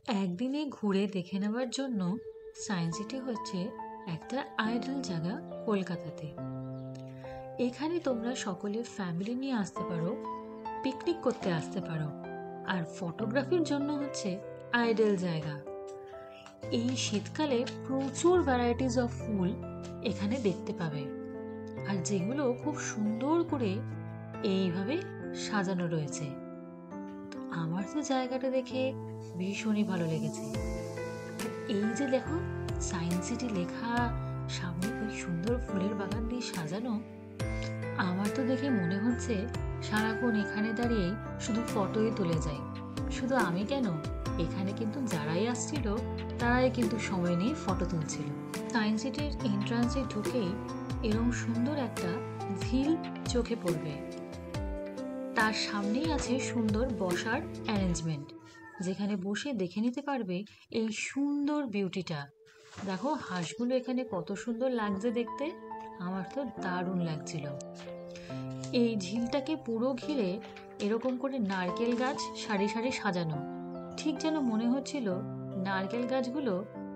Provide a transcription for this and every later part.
একদিনে ঘুরে দেখে নেওয়ার জন্য সায়েন্স সিটি হচ্ছে একটা আইডল জায়গা কলকাতাতে। এখানে তোমরা সকলে ফ্যামিলি নিয়ে আসতে পারো, পিকনিক করতে আসতে পারো, আর ফটোগ্রাফির জন্য হচ্ছে আইডল জায়গা। এই শীতকালে প্রচুর ভ্যারাইটিস অফ ফুল এখানে দেখতে পাবে, আর যেগুলো খুব সুন্দর করে এইভাবে সাজানো রয়েছে। তো আমার তো জায়গাটা দেখে ভীষণই ভালো লেগেছে। এই যে দেখো সায়েন্স সিটি লেখা, সামনে ওই সুন্দর ফুলের বাগান দিয়ে সাজানো, আমার তো দেখে মনে হচ্ছে সারাক্ষণ এখানে দাঁড়িয়ে শুধু ফটোই তুলে যাই। শুধু আমি কেন, এখানে কিন্তু যারাই আসছিল তারাই কিন্তু সময় নিয়ে ফটো তুলছিল। সায়েন্স সিটির এন্ট্রান্সে ঢুকেই এরকম সুন্দর একটা ঝিল চোখে পড়বে। তার সামনেই আছে সুন্দর বসার অ্যারেঞ্জমেন্ট, যেখানে বসে দেখে নিতে পারবে এই সুন্দর বিউটিটা। দেখো হাঁসগুলো এখানে কত সুন্দর লাগছে দেখতে, আমার তো দারুণ লাগছিল। এই ঝিলটাকে পুরো ঘিরে এরকম করে নারকেল গাছ সারি সারি সাজানো, ঠিক যেন মনে হচ্ছিল নারকেল গাছগুলো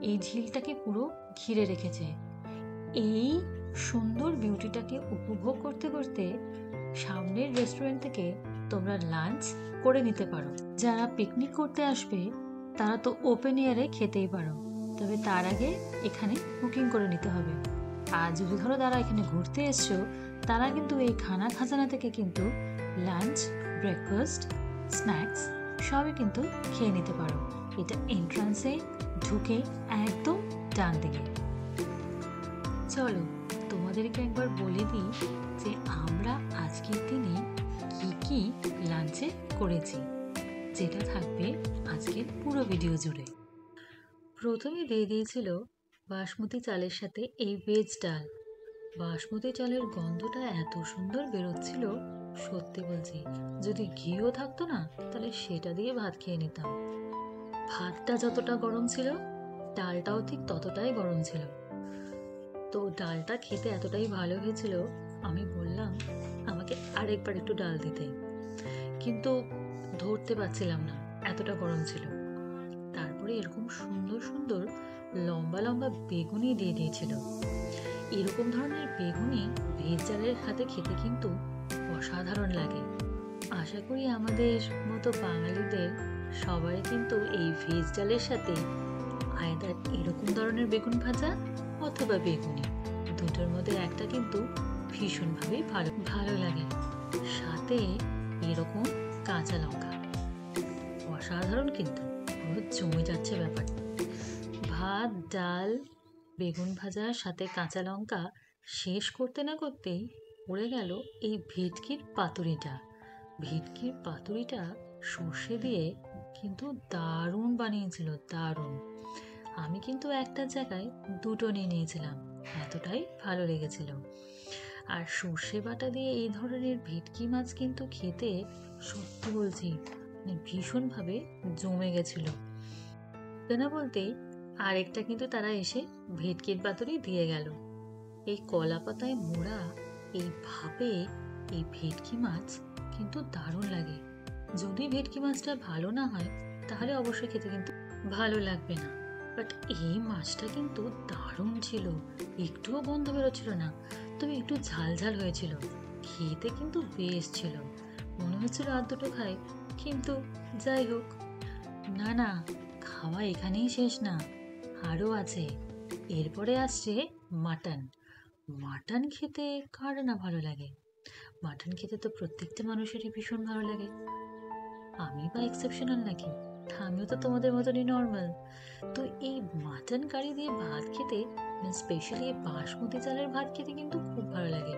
এই ঝিলটাকে পুরো ঘিরে রেখেছে। এই সুন্দর বিউটিটাকে উপভোগ করতে করতে সামনের রেস্টুরেন্ট থেকে তোমরা লাঞ্চ করে নিতে পারো। যারা পিকনিক করতে আসবে তারা তো ওপেন এয়ারে খেতেই পারো, তবে তার আগে এখানে বুকিং করে নিতে হবে। আর যদি ধরো তারা এখানে ঘুরতে এসছো, তারা কিন্তু এই খানা খাজানা থেকে কিন্তু লাঞ্চ, ব্রেকফাস্ট, স্ন্যাক্স সবই কিন্তু খেয়ে নিতে পারো। এটা এন্ট্রান্সে ঢুকে একদম ডান দিকে। চলো তোমাদেরকে একবার বলে দিই যে আমরা আজকের দিনে কি কি লাঞ্চে করেছি, যেটা থাকবে আজকের পুরো ভিডিও জুড়ে। প্রথমে দিয়ে দিয়েছিল বাসমতি চালের সাথে এই ভেজ ডাল। বাসমতি চালের গন্ধটা এত সুন্দর বেরোচ্ছিল, সত্যি বলছি যদি ঘিও থাকতো না তাহলে সেটা দিয়ে ভাত খেয়ে নিতাম। ভাতটা যতটা গরম ছিল ডালটাও ঠিক ততটাই গরম ছিল। তো ডালটা খেতে এতটাই ভালো হয়েছিল, আমি বললাম আমাকে আরেকবার একটু ডাল দিতে, কিন্তু ধরতে পারছিলাম না, এতটা গরম ছিল। তারপরে এরকম সুন্দর সুন্দর লম্বা লম্বা বেগুনি দিয়ে দিয়েছিল। এরকম ধরনের বেগুনি ভেজ ডালের সাথে খেতে কিন্তু অসাধারণ লাগে। আশা করি আমাদের মতো বাঙালিদের সবাই কিন্তু এই ভেজ ডালের সাথে আয়দার এরকম ধরনের বেগুন ভাজা অথবা বেগুনি, দুটোর মধ্যে একটা কিন্তু ভীষণভাবে ভালো ভালো লাগে। সাথে এরকম কাঁচা লঙ্কা, অসাধারণ কিন্তু, পুরো জমে যাচ্ছে ব্যাপারটা। ভাত, ডাল, বেগুন ভাজা সাথে কাঁচা লঙ্কা শেষ করতে না করতেই পড়ে গেল এই ভেটকির পাতুরিটা। ভেটকির পাতুরিটা সর্ষে দিয়ে কিন্তু দারুণ বানিয়েছিল, দারুণ। আমি কিন্তু একটা জায়গায় দুটো নিয়ে নিয়েছিলাম, এতটাই ভালো লেগেছিল। আর সর্ষে বাটা দিয়ে এই ধরনের ভেটকি মাছ কিন্তু খেতে সত্যি বলছি মানে ভীষণভাবে জমে গেছিল। কেন বলতেই আরেকটা কিন্তু তারা এসে ভেটকির পাতুরি দিয়ে গেল। এই কলা পাতায় মোড়া এই ভাবে এই ভেটকি মাছ কিন্তু দারুণ লাগে। যদি ভেটকি মাছটা ভালো না হয় তাহলে অবশ্যই খেতে কিন্তু ভালো লাগবে না, বাট এই মাছটা কিন্তু দারুণ ছিল, একটুও গন্ধ বেরোচ্ছিল না, তবে একটু ঝাল ঝাল হয়েছিল, খেতে কিন্তু বেশ ছিল। মনে হচ্ছিল আর দুটো খাই, কিন্তু যাই হোক। না না, খাওয়া এখানেই শেষ না, আরও আছে। এরপরে আসছে মাটন। মাটন খেতে কার না ভালো লাগে? মাটন খেতে তো প্রত্যেকটা মানুষেরই ভীষণ ভালো লাগে। আমি বা এক্সেপশনাল নাকি? আমিও তো তোমাদের মতনই নর্মাল। তো এই মাটন কারি দিয়ে ভাত খেতে, স্পেশালি বাসমতি চালের ভাত খেতে কিন্তু খুব ভালো লাগে।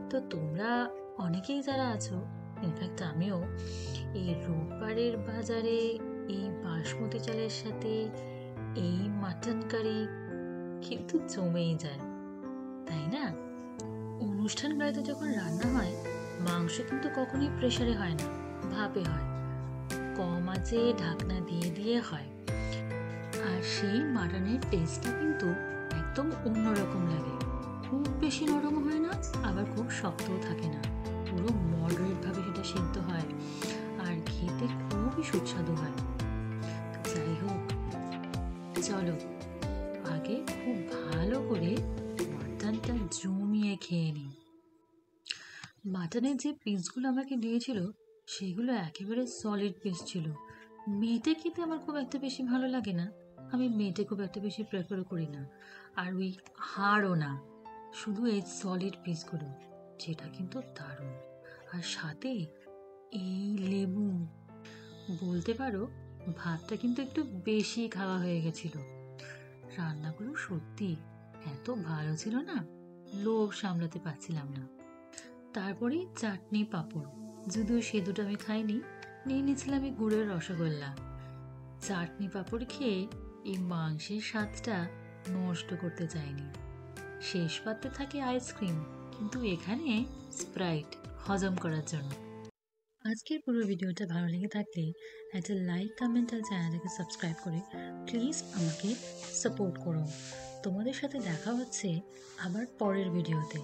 তো তোমরা অনেকেই যারা আছো, ইনফ্যাক্ট আমিও, এই রোববারের বাজারে এই বাসমতি চালের সাথে এই মাটন কারি কিন্তু জমেই যায়, তাই না? অনুষ্ঠান বাড়িতে যখন রান্না হয় মাংস কিন্তু কখনোই প্রেসারে হয় না, ভাপে হয়, কম আঁচে ঢাকনা দিয়ে দিয়ে হয়। আর সেই মাটনের টেস্টটা কিন্তু একদম অন্যরকম লাগে। খুব বেশি নরম হয় না, আবার খুব শক্তও থাকে না, পুরো মডারেট ভাবে সেটা সিদ্ধ হয়, আর খেতে খুবই সুস্বাদু হয়। যাই চলো আগে খুব ভালো করে মাটনটা জমিয়ে খেয়ে নিই। মাটনের যে পিসগুলো আমাকে দিয়েছিল সেগুলো একেবারে সলিড পিস ছিল। মেটে খেতে আমার খুব একটা বেশি ভালো লাগে না, আমি মেটে খুব একটা বেশি প্রেফার করি না। আর ওই হাড়ও না, শুধু এই সলিড পিসগুলো, যেটা কিন্তু দারুণ। আর সাথে এই লেবু, বলতে পারো ভাতটা কিন্তু একটু বেশি খাওয়া হয়ে গেছিল। রান্নাগুলো সত্যি এত ভালো ছিল না, লোভ সামলাতে পারছিলাম না। তারপরে চাটনি পাঁপড়, যদিও সে দুটো আমি খাইনি, নিয়ে নিয়েছিলাম এই গুড়ের রসগোল্লা। চাটনি পাঁপড় খেয়ে এই মাংসের স্বাদটা নষ্ট করতে চাইনি। শেষ পাতে থাকে আইসক্রিম, কিন্তু এখানে স্প্রাইট হজম করার জন্য। আজকের পুরো ভিডিওটা ভালো লেগে থাকলে একটা লাইক, কমেন্ট আর চ্যানেলটাকে সাবস্ক্রাইব করে প্লিজ আমাকে সাপোর্ট করো। তোমাদের সাথে দেখা হচ্ছে আবার পরের ভিডিওতে।